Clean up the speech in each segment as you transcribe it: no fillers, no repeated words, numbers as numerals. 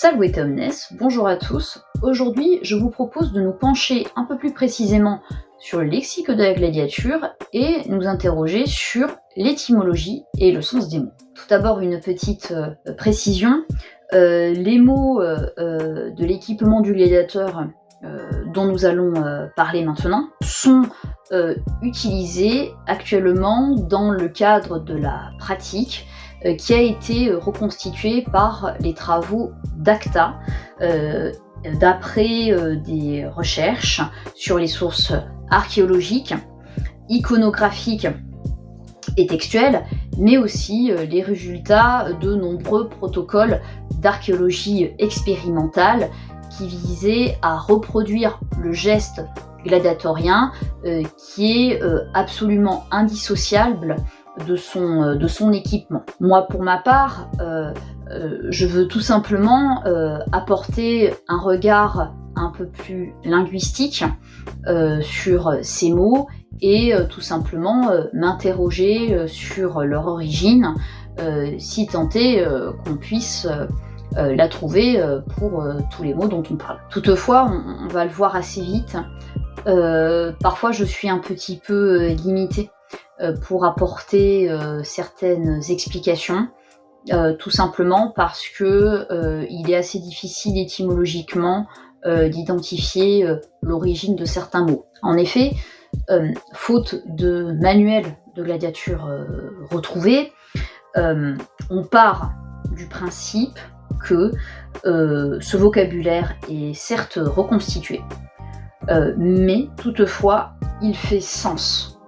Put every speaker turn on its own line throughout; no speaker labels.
Salve omnes, bonjour à tous. Aujourd'hui, je vous propose de nous pencher un peu plus précisément sur le lexique de la gladiature et nous interroger sur l'étymologie et le sens des mots. Tout d'abord, une petite précision. Les mots de l'équipement du gladiateur dont nous allons parler maintenant sont utilisés actuellement dans le cadre de la pratique qui a été reconstituée par les travaux d'ACTA d'après des recherches sur les sources archéologiques, iconographiques et textuelles, mais aussi les résultats de nombreux protocoles d'archéologie expérimentale qui visaient à reproduire le geste gladiatorien qui est absolument indissociable de son équipement. Moi, pour ma part, je veux tout simplement apporter un regard un peu plus linguistique sur ces mots et tout simplement m'interroger sur leur origine, si tant est qu'on puisse la trouver pour tous les mots dont on parle. Toutefois, on va le voir assez vite, parfois je suis un petit peu limitée pour apporter certaines explications, tout simplement parce que il est assez difficile étymologiquement d'identifier l'origine de certains mots. En effet, faute de manuel de gladiature retrouvé, on part du principe que ce vocabulaire est certes reconstitué, mais toutefois il fait sens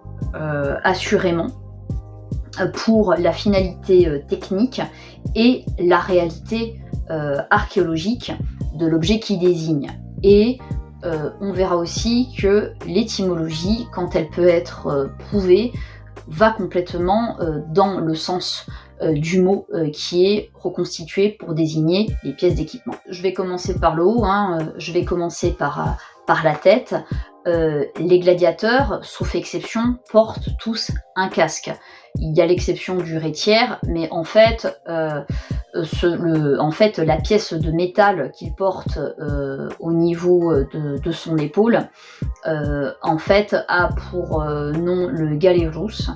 assurément pour la finalité technique et la réalité archéologique de l'objet qui désigne. Et on verra aussi que l'étymologie, quand elle peut être prouvée, va complètement dans le sens du mot qui est reconstitué pour désigner les pièces d'équipement. Je vais commencer par le haut, je vais commencer par la tête. Les gladiateurs, sauf exception, portent tous un casque. Il y a l'exception du rétiaire, mais en fait, la pièce de métal qu'il porte au niveau de son épaule, en fait, a pour nom le galérus,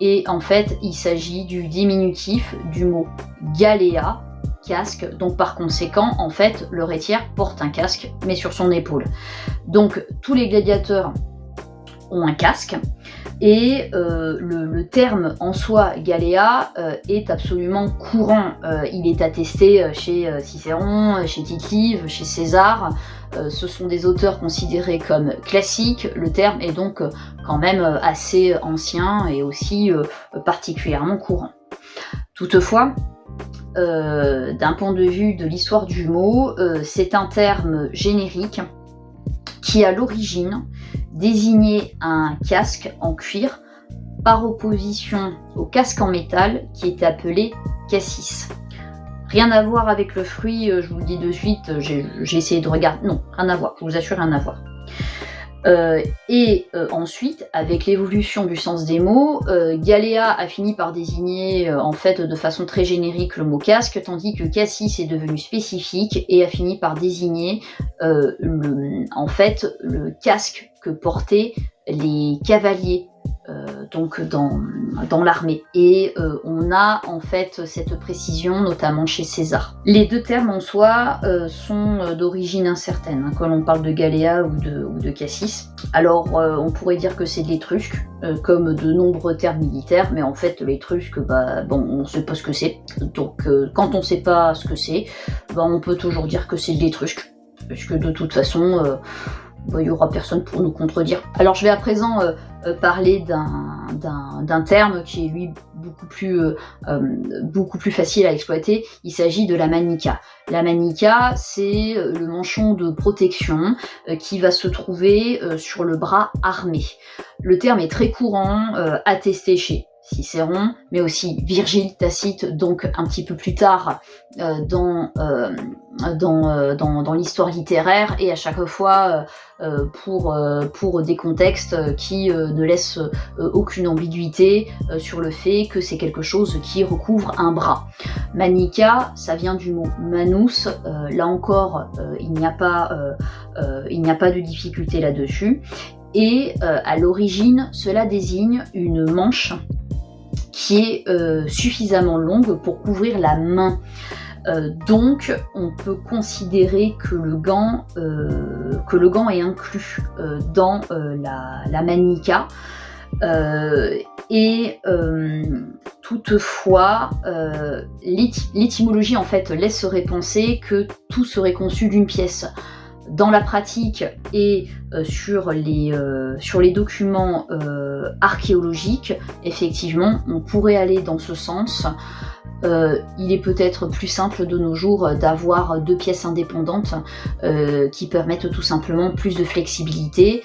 et en fait, il s'agit du diminutif du mot galéa, casque, donc par conséquent, en fait, le rétiaire porte un casque, mais sur son épaule. Donc, tous les gladiateurs ont un casque, et le terme en soi, galéa, est absolument courant. Il est attesté chez Cicéron, chez Tite-Live, chez César. Ce sont des auteurs considérés comme classiques. Le terme est donc quand même assez ancien et aussi particulièrement courant. Toutefois, d'un point de vue de l'histoire du mot, c'est un terme générique qui, à l'origine, désignait un casque en cuir par opposition au casque en métal qui était appelé cassis. Rien à voir avec le fruit, je vous le dis de suite, j'ai essayé de regarder. Non, rien à voir, je vous assure, rien à voir. Ensuite, avec l'évolution du sens des mots, galéa a fini par désigner en fait de façon très générique le mot casque, tandis que cassis est devenu spécifique et a fini par désigner le casque que portaient les cavaliers donc dans l'armée. Et on a en fait cette précision notamment chez César. Les deux termes en soi sont d'origine incertaine, que l'on parle de galéa ou de cassis. Alors on pourrait dire que c'est de l'étrusque, comme de nombreux termes militaires, mais en fait l'étrusque, on ne sait pas ce que c'est. Donc quand on ne sait pas ce que c'est, on peut toujours dire que c'est de l'étrusque, puisque de toute façon il n'y aura personne pour nous contredire. Alors je vais à présent parler d'un terme qui est lui beaucoup plus facile à exploiter. Il s'agit de la manica. La manica, c'est le manchon de protection qui va se trouver sur le bras armé. Le terme est très courant, attesté chez Cicéron, mais aussi Virgile, Tacite, donc un petit peu plus tard dans dans l'histoire littéraire, et à chaque fois pour des contextes qui ne laissent aucune ambiguïté sur le fait que c'est quelque chose qui recouvre un bras. Manica, ça vient du mot manus, là encore il n'y a pas de difficulté là-dessus, et à l'origine cela désigne une manche qui est suffisamment longue pour couvrir la main. Donc on peut considérer que le gant est inclus dans la manica, et toutefois l'étymologie en fait laisserait penser que tout serait conçu d'une pièce. Dans la pratique et sur les documents archéologiques, effectivement, on pourrait aller dans ce sens. Il est peut-être plus simple de nos jours d'avoir 2 pièces indépendantes qui permettent tout simplement plus de flexibilité,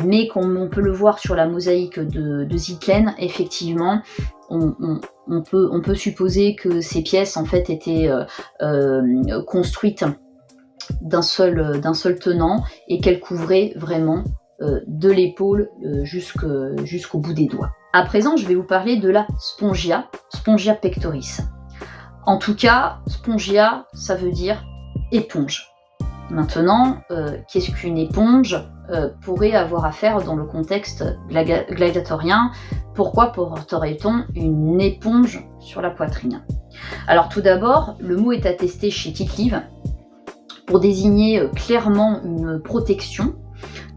mais comme on peut le voir sur la mosaïque de Ziethen, effectivement, on peut supposer que ces pièces en fait étaient construites d'un seul tenant et qu'elles couvraient vraiment de l'épaule jusqu'au bout des doigts. À présent, je vais vous parler de la Spongia pectoris. En tout cas, Spongia, ça veut dire éponge. Maintenant, qu'est-ce qu'une éponge pourrait avoir à faire dans le contexte gladiatorien? Pourquoi porterait-on une éponge sur la poitrine? Alors tout d'abord, le mot est attesté chez Tite-Live pour désigner clairement une protection.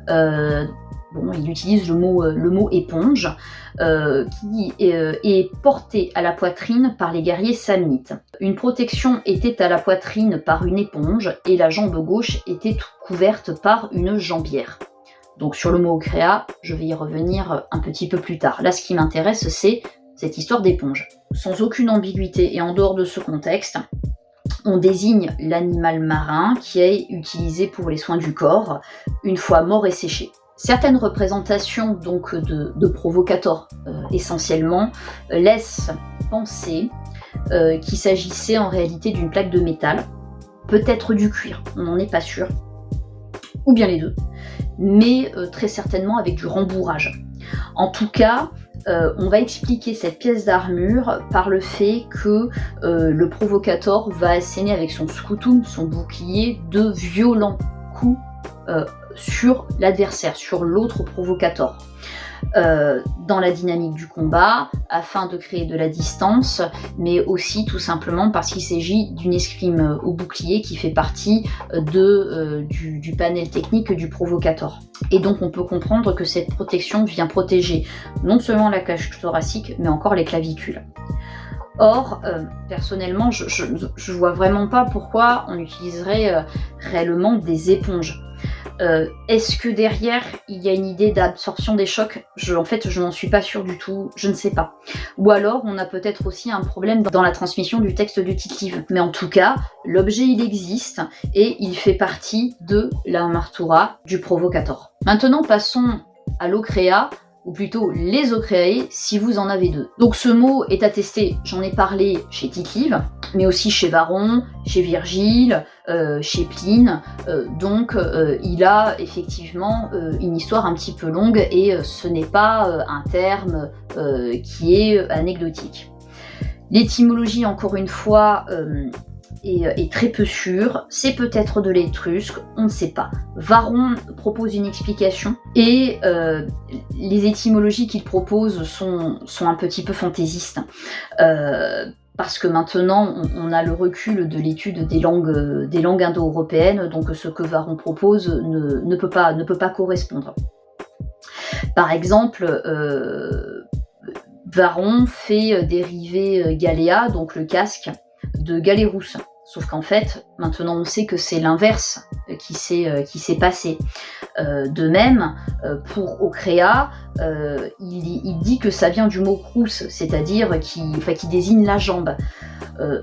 Il utilise le mot éponge, qui est portée à la poitrine par les guerriers samnites. Une protection était à la poitrine par une éponge et la jambe gauche était couverte par une jambière. Donc sur le mot créa, je vais y revenir un petit peu plus tard. Là, ce qui m'intéresse, c'est cette histoire d'éponge. Sans aucune ambiguïté et en dehors de ce contexte, on désigne l'animal marin qui est utilisé pour les soins du corps une fois mort et séché. Certaines représentations donc de provocateurs essentiellement laissent penser qu'il s'agissait en réalité d'une plaque de métal, peut-être du cuir, on n'en est pas sûr, ou bien les deux, mais très certainement avec du rembourrage. En tout cas, on va expliquer cette pièce d'armure par le fait que le provocateur va asséner avec son scutum, son bouclier, de violents coups sur l'adversaire, sur l'autre provocateur. Dans la dynamique du combat, afin de créer de la distance, mais aussi tout simplement parce qu'il s'agit d'une escrime au bouclier qui fait partie du panel technique du provocateur. Et donc on peut comprendre que cette protection vient protéger non seulement la cage thoracique, mais encore les clavicules. Or, personnellement, je vois vraiment pas pourquoi on utiliserait réellement des éponges. Est-ce que derrière il y a une idée d'absorption des chocs? En fait, je n'en suis pas sûre du tout, je ne sais pas. Ou alors on a peut-être aussi un problème dans la transmission du texte de Tite-Live. Mais en tout cas, l'objet il existe et il fait partie de l'armatura du provocateur. Maintenant, passons à l'ocréa, ou plutôt les ocréae, si vous en avez 2. Donc ce mot est attesté, j'en ai parlé chez Tite-Live, mais aussi chez Varron, chez Virgile, chez Pline, donc il a effectivement une histoire un petit peu longue et ce n'est pas un terme qui est anecdotique. L'étymologie, encore une fois, est très peu sûre, c'est peut-être de l'étrusque, on ne sait pas. Varron propose une explication et les étymologies qu'il propose sont un petit peu fantaisistes. Parce que maintenant on a le recul de l'étude des langues indo-européennes, donc ce que Varron propose ne peut pas correspondre. Par exemple, Varron fait dériver Galea, donc le casque, de Galerus. Sauf qu'en fait, maintenant on sait que c'est l'inverse qui s'est passé. De même, pour Ocrea, il dit que ça vient du mot crus, c'est-à-dire qui désigne la jambe.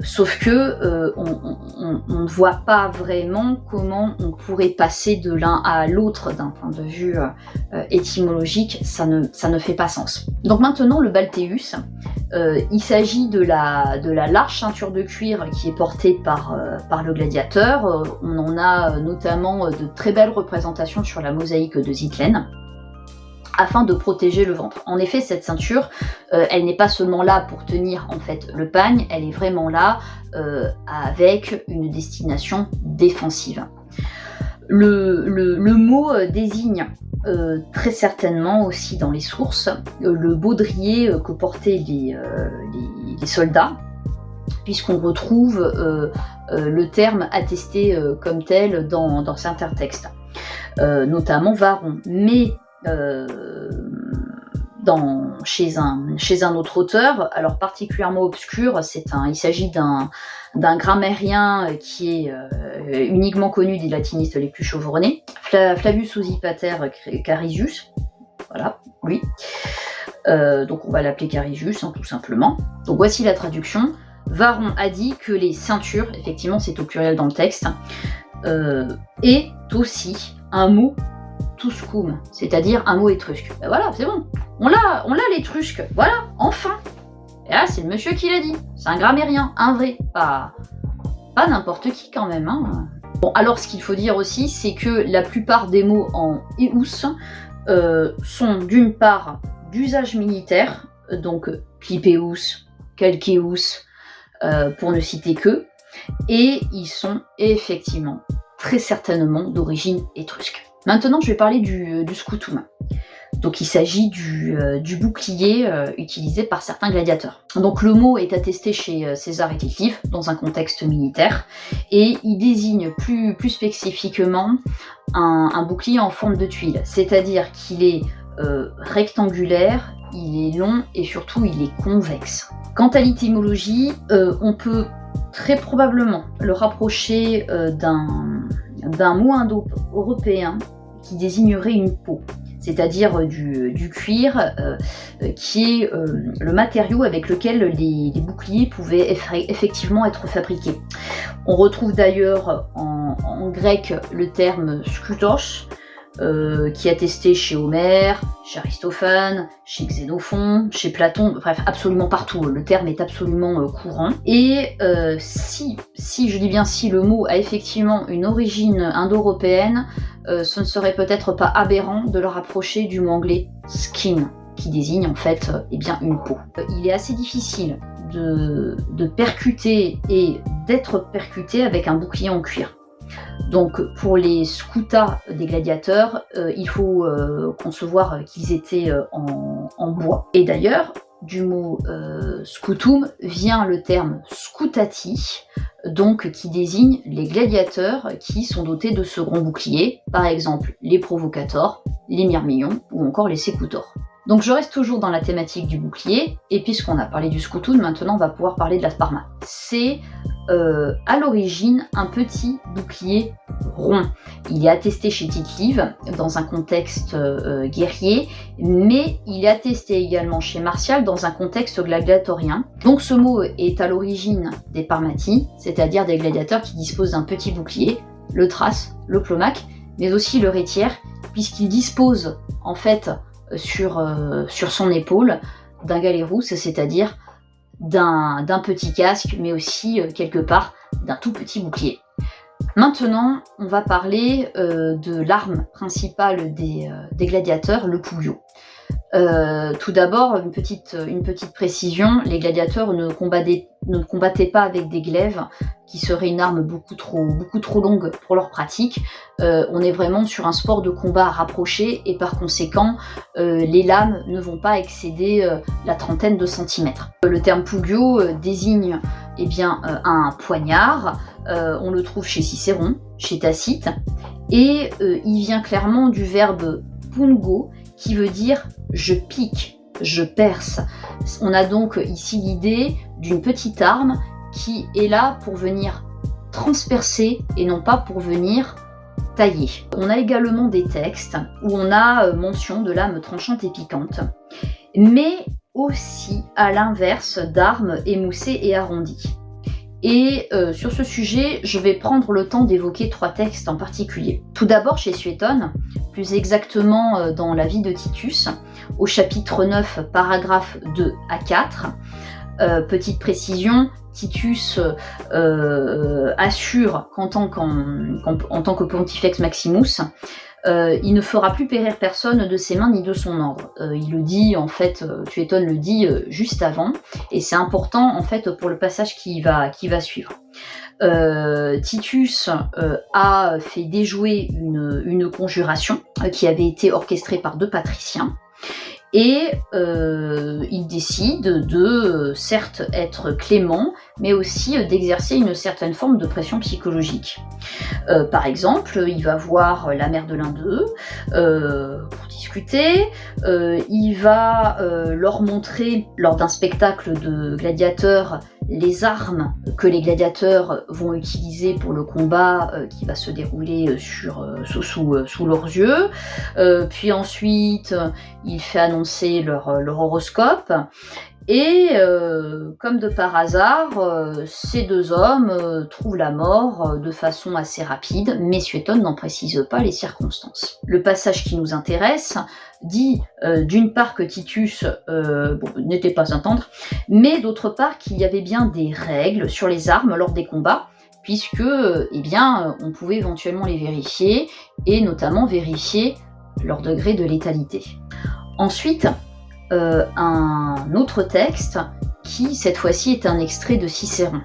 Sauf que on ne voit pas vraiment comment on pourrait passer de l'un à l'autre d'un point de vue étymologique, ça ne fait pas sens. Donc maintenant le balteus, il s'agit de la large ceinture de cuir qui est portée par le gladiateur. On en a notamment de très belles représentations sur la mosaïque de Ziethen, afin de protéger le ventre. En effet, cette ceinture, elle n'est pas seulement là pour tenir en fait le pagne, elle est vraiment là avec une destination défensive. Le mot désigne très certainement aussi dans les sources le baudrier que portaient les soldats, puisqu'on retrouve le terme attesté comme tel dans certains textes, notamment varon. Mais chez un autre auteur, alors particulièrement obscur, il s'agit d'un grammairien qui est uniquement connu des latinistes les plus chevronnés, Flavius Osipater Carisius, voilà, lui. Donc on va l'appeler Carisius, tout simplement. Donc voici la traduction. Varon a dit que les ceintures, effectivement c'est au pluriel dans le texte, est aussi un mot tuscum, c'est-à-dire un mot étrusque. Ben voilà, c'est bon. On l'a l'étrusque. Voilà, enfin. Et là, c'est le monsieur qui l'a dit. C'est un grammairien, un vrai, pas n'importe qui quand même. Hein. Bon, alors ce qu'il faut dire aussi, c'est que la plupart des mots en eus sont d'une part d'usage militaire, donc clipeus, calceus, pour ne citer que, et ils sont effectivement très certainement d'origine étrusque. Maintenant, je vais parler du scutum. Donc, il s'agit du bouclier utilisé par certains gladiateurs. Donc, le mot est attesté chez César et Tite-Live dans un contexte militaire, et il désigne plus spécifiquement un bouclier en forme de tuile, c'est-à-dire qu'il est rectangulaire, il est long et surtout il est convexe. Quant à l'étymologie, on peut très probablement le rapprocher d'un mot indo-européen qui désignerait une peau, c'est-à-dire du cuir, qui est le matériau avec lequel les boucliers pouvaient effectivement être fabriqués. On retrouve d'ailleurs en grec le terme skutos, qui est attesté chez Homère, chez Aristophane, chez Xénophon, chez Platon, bref, absolument partout. Le terme est absolument courant. Et si, je dis bien si, le mot a effectivement une origine indo-européenne, ce ne serait peut-être pas aberrant de le rapprocher du mot anglais skin, qui désigne en fait une peau. Il est assez difficile de percuter et d'être percuté avec un bouclier en cuir. Donc pour les skutas des gladiateurs, il faut concevoir qu'ils étaient en bois. Et d'ailleurs, du mot scutum vient le terme scutati, donc qui désigne les gladiateurs qui sont dotés de ce grand bouclier, par exemple les provocators, les myrmillons ou encore les secutors. Donc je reste toujours dans la thématique du bouclier, et puisqu'on a parlé du scutum, maintenant on va pouvoir parler de la sparma. C'est à l'origine un petit bouclier rond. Il est attesté chez Tite-Live dans un contexte guerrier, mais il est attesté également chez Martial dans un contexte gladiatorien. Donc ce mot est à l'origine des parmati, c'est-à-dire des gladiateurs qui disposent d'un petit bouclier, le thrace, le plomaque, mais aussi le rétiaire, puisqu'il dispose en fait sur son épaule d'un galerus, c'est-à-dire d'un petit casque, mais aussi quelque part d'un tout petit bouclier. Maintenant, on va parler de l'arme principale des gladiateurs, le puyo. Tout d'abord, une petite précision, les gladiateurs ne combattaient pas avec des glaives, qui serait une arme beaucoup trop longue pour leur pratique. On est vraiment sur un sport de combat rapproché, et par conséquent, les lames ne vont pas excéder la trentaine de centimètres. Le terme puyo désigne un poignard. On le trouve chez Cicéron, chez Tacite, et il vient clairement du verbe pungo, qui veut dire je pique, je perce. On a donc ici l'idée d'une petite arme qui est là pour venir transpercer et non pas pour venir tailler. On a également des textes où on a mention de lame tranchante et piquante, mais aussi à l'inverse d'armes émoussées et arrondies. Et sur ce sujet, je vais prendre le temps d'évoquer 3 textes en particulier. Tout d'abord chez Suétone, plus exactement dans la vie de Titus, au chapitre 9, paragraphes 2 à 4. Petite précision, Titus assure qu'en tant que Pontifex Maximus, il ne fera plus périr personne de ses mains ni de son ordre. Il le dit, en fait, Suétone le dit juste avant, et c'est important, en fait, pour le passage qui va suivre. Titus a fait déjouer une conjuration qui avait été orchestrée par 2 patriciens, et il décide de certes être clément, mais aussi d'exercer une certaine forme de pression psychologique. Par exemple, il va voir la mère de l'un d'eux pour discuter, il va leur montrer lors d'un spectacle de gladiateurs les armes que les gladiateurs vont utiliser pour le combat qui va se dérouler sous leurs yeux. Puis ensuite, il fait annoncer leur horoscope. Et comme de par hasard, ces 2 hommes trouvent la mort de façon assez rapide, mais Suétone n'en précise pas les circonstances. Le passage qui nous intéresse dit d'une part que Titus n'était pas un tendre, mais d'autre part qu'il y avait bien des règles sur les armes lors des combats, puisque on pouvait éventuellement les vérifier, et notamment vérifier leur degré de létalité. Ensuite, un autre texte qui, cette fois-ci, est un extrait de Cicéron.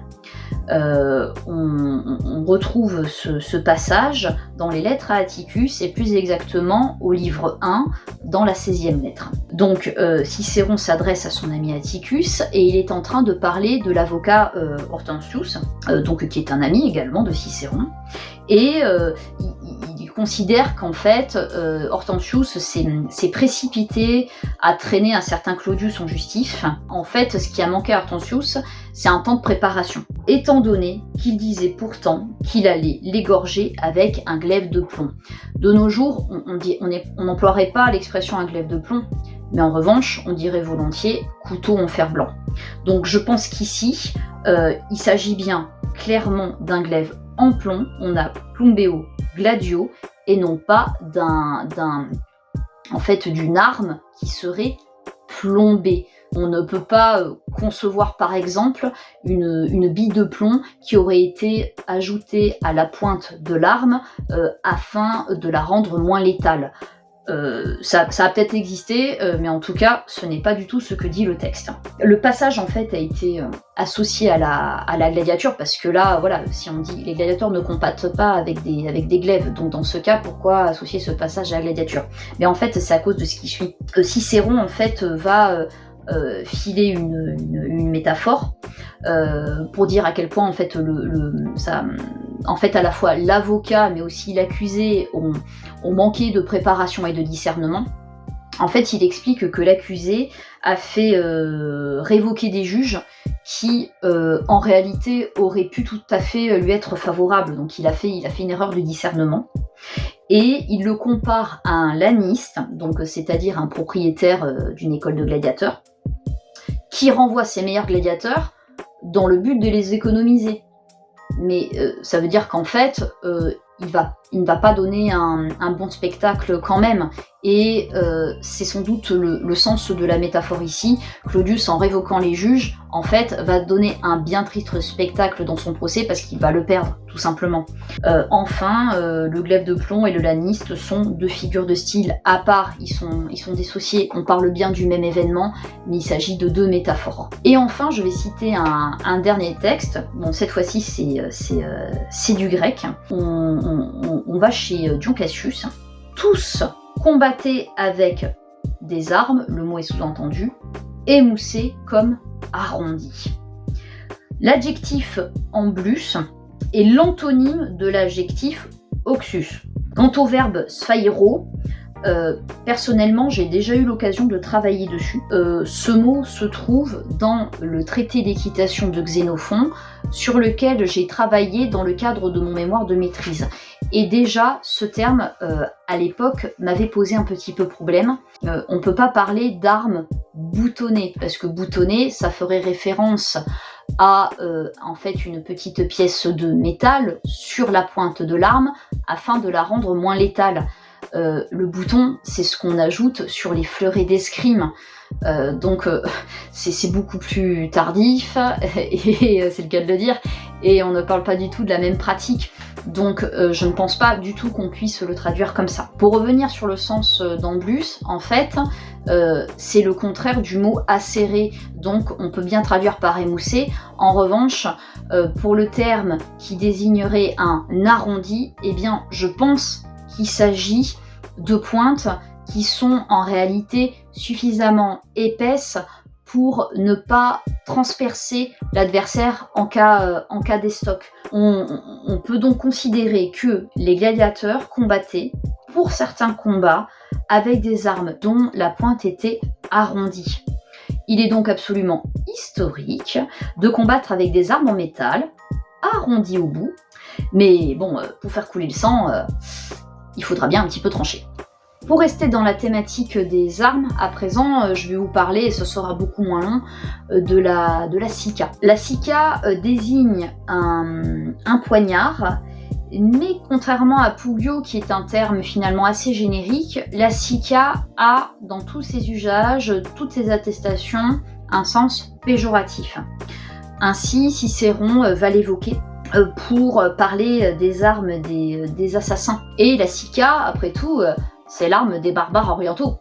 On retrouve ce passage dans les lettres à Atticus, et plus exactement au livre 1, dans la 16e lettre. Donc Cicéron s'adresse à son ami Atticus, et il est en train de parler de l'avocat Hortensius, qui est un ami également de Cicéron, et il considère qu'en fait Hortensius s'est précipité à traîner un certain Claudius en justice. En fait, ce qui a manqué à Hortensius, c'est un temps de préparation, étant donné qu'il disait pourtant qu'il allait l'égorger avec un glaive de plomb. De nos jours, on n'emploierait pas l'expression un glaive de plomb, mais en revanche, on dirait volontiers couteau en fer blanc. Donc je pense qu'ici, il s'agit bien clairement d'un glaive en plomb, on a plumbeo gladio, et non pas d'une arme qui serait plombée. On ne peut pas concevoir par exemple une bille de plomb qui aurait été ajoutée à la pointe de l'arme afin de la rendre moins létale. Ça a peut-être existé, mais en tout cas, ce n'est pas du tout ce que dit le texte. Le passage, en fait, a été associé à la gladiature, parce que là, voilà, si on dit les gladiateurs ne combattent pas avec des glaives, donc dans ce cas, pourquoi associer ce passage à la gladiature? Mais en fait, c'est à cause de ce qui suit. Cicéron, en fait, va filer une métaphore pour dire à quel point, en fait, à la fois l'avocat mais aussi l'accusé ont manqué de préparation et de discernement. En fait, il explique que l'accusé a fait révoquer des juges qui, en réalité, auraient pu tout à fait lui être favorables. Donc il a fait une erreur de discernement. Et il le compare à un laniste, donc c'est-à-dire un propriétaire d'une école de gladiateurs, qui renvoie ses meilleurs gladiateurs dans le but de les économiser. Mais ça veut dire qu'en fait, il ne va pas donner un bon spectacle quand même. Et c'est sans doute le sens de la métaphore ici. Claudius, en révoquant les juges, en fait, va donner un bien triste spectacle dans son procès parce qu'il va le perdre, tout simplement. Enfin, le glaive de plomb et le laniste sont 2 figures de style à part. Ils sont dissociés. On parle bien du même événement, mais il s'agit de 2 métaphores. Et enfin, je vais citer un dernier texte. Bon, cette fois-ci, c'est du grec. On va chez Dion Cassius. Tous combattaient avec des armes, le mot est sous-entendu, émoussés comme arrondis. L'adjectif amblus est l'antonyme de l'adjectif oxus. Quant au verbe sphairo, personnellement, j'ai déjà eu l'occasion de travailler dessus. Ce mot se trouve dans le traité d'équitation de Xénophon, sur lequel j'ai travaillé dans le cadre de mon mémoire de maîtrise. Et déjà, ce terme, à l'époque, m'avait posé un petit peu problème. On ne peut pas parler d'armes boutonnées, parce que boutonnées, ça ferait référence a en fait une petite pièce de métal sur la pointe de l'arme afin de la rendre moins létale. Le bouton, c'est ce qu'on ajoute sur les fleurets d'escrime. Donc c'est beaucoup plus tardif, et c'est le cas de le dire, et on ne parle pas du tout de la même pratique. Donc je ne pense pas du tout qu'on puisse le traduire comme ça. Pour revenir sur le sens d'emblus, en fait, c'est le contraire du mot acéré, donc on peut bien traduire par émoussé. En revanche, pour le terme qui désignerait un arrondi, eh bien je pense qu'il s'agit de pointes qui sont en réalité suffisamment épaisses pour ne pas transpercer l'adversaire en cas d'estoc. On peut donc considérer que les gladiateurs combattaient pour certains combats avec des armes dont la pointe était arrondie. Il est donc absolument historique de combattre avec des armes en métal arrondies au bout, mais bon, pour faire couler le sang, il faudra bien un petit peu trancher. Pour rester dans la thématique des armes, à présent, je vais vous parler, et ce sera beaucoup moins long, de la sika. La sika désigne un poignard, mais contrairement à pugio, qui est un terme finalement assez générique, la sika a, dans tous ses usages, toutes ses attestations, un sens péjoratif. Ainsi, Cicéron va l'évoquer pour parler des armes des assassins. Et la sika, après tout, c'est l'arme des barbares orientaux,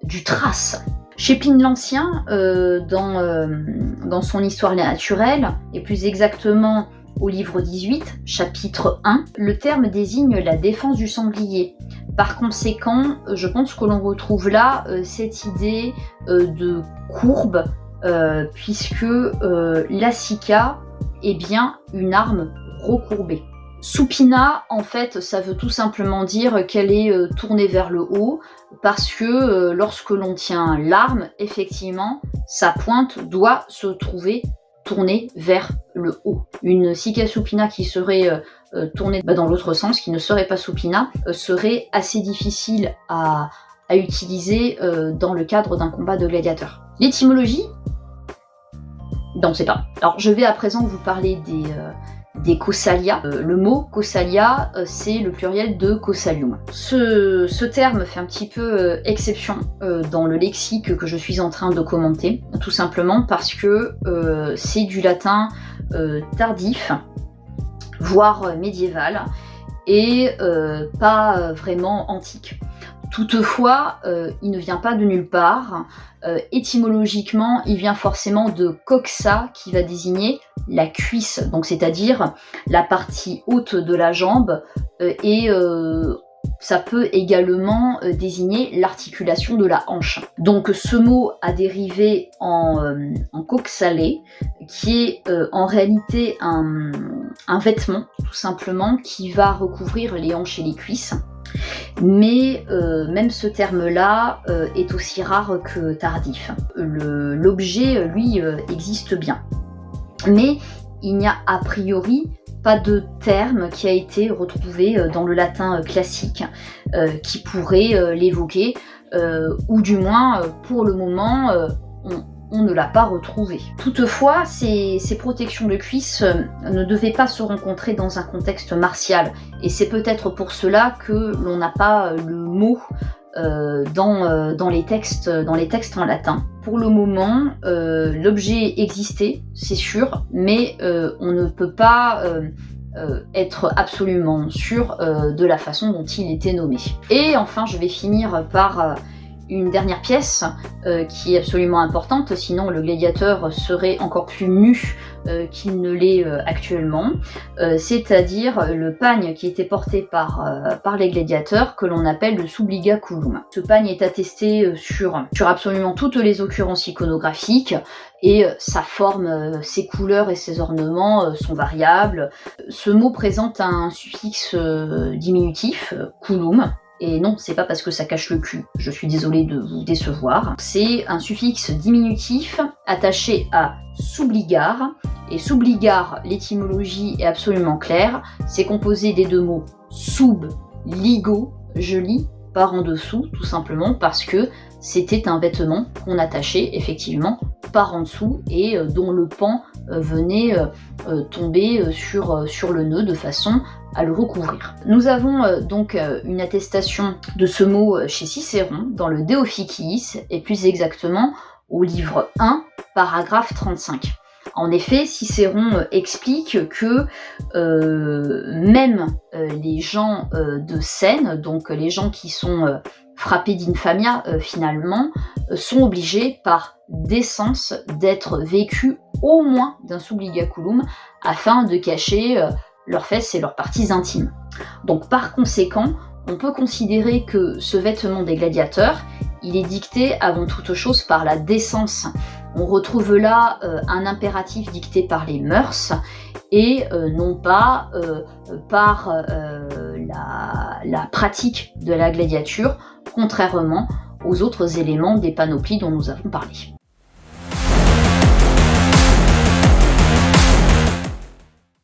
du Thrace. Chez Pline l'Ancien, dans son Histoire naturelle, et plus exactement au livre 18, chapitre 1, le terme désigne la défense du sanglier. Par conséquent, je pense que l'on retrouve là cette idée de courbe, puisque la sika est bien une arme recourbée. Supina, en fait, ça veut tout simplement dire qu'elle est tournée vers le haut, parce que lorsque l'on tient l'arme, effectivement, sa pointe doit se trouver tournée vers le haut. Une sika supina qui serait tournée dans l'autre sens, qui ne serait pas supina, serait assez difficile à utiliser dans le cadre d'un combat de gladiateurs. L'étymologie, on ne sait pas. Alors, je vais à présent vous parler des Cossalia. Le mot Cossalia, c'est le pluriel de Cossalium. Ce terme fait un petit peu exception dans le lexique que je suis en train de commenter, tout simplement parce que c'est du latin tardif, voire médiéval, et pas vraiment antique. Toutefois, il ne vient pas de nulle part. Étymologiquement, il vient forcément de coxa, qui va désigner la cuisse, donc c'est-à-dire la partie haute de la jambe, et ça peut également désigner l'articulation de la hanche. Donc ce mot a dérivé en coxale, qui est en réalité un vêtement, tout simplement, qui va recouvrir les hanches et les cuisses. Mais même ce terme-là est aussi rare que tardif. L'objet, lui, existe bien. Mais il n'y a a priori pas de terme qui a été retrouvé dans le latin classique qui pourrait l'évoquer, ou du moins, pour le moment, on ne l'a pas retrouvé. Toutefois, ces protections de cuisse ne devaient pas se rencontrer dans un contexte martial, et c'est peut-être pour cela que l'on n'a pas le mot dans les textes en latin. Pour le moment, l'objet existait, c'est sûr, mais on ne peut pas être absolument sûr de la façon dont il était nommé. Et enfin, je vais finir par une dernière pièce qui est absolument importante, sinon le gladiateur serait encore plus nu qu'il ne l'est actuellement, c'est-à-dire le pagne qui était porté par les gladiateurs, que l'on appelle le subligaculum. Ce pagne est attesté sur absolument toutes les occurrences iconographiques, et sa forme, ses couleurs et ses ornements sont variables. Ce mot présente un suffixe diminutif, culum. Et non, c'est pas parce que ça cache le cul, je suis désolée de vous décevoir. C'est un suffixe diminutif attaché à subligar. Et subligar, l'étymologie est absolument claire. C'est composé des deux mots sub, ligo, je lis par en dessous, tout simplement parce que c'était un vêtement qu'on attachait effectivement par en dessous et dont le pan venait tomber sur le nœud de façon à le recouvrir. Nous avons donc une attestation de ce mot chez Cicéron dans le De Officiis, et plus exactement au livre 1, paragraphe 35. En effet, Cicéron explique que même les gens de scène, donc les gens qui sont frappés d'infamia finalement, sont obligés par décence d'être vécus au moins d'un subligaculum afin de cacher leurs fesses et leurs parties intimes. Donc par conséquent, on peut considérer que ce vêtement des gladiateurs, il est dicté avant toute chose par la décence. On retrouve là un impératif dicté par les mœurs et non pas par la pratique de la gladiature, contrairement aux autres éléments des panoplies dont nous avons parlé.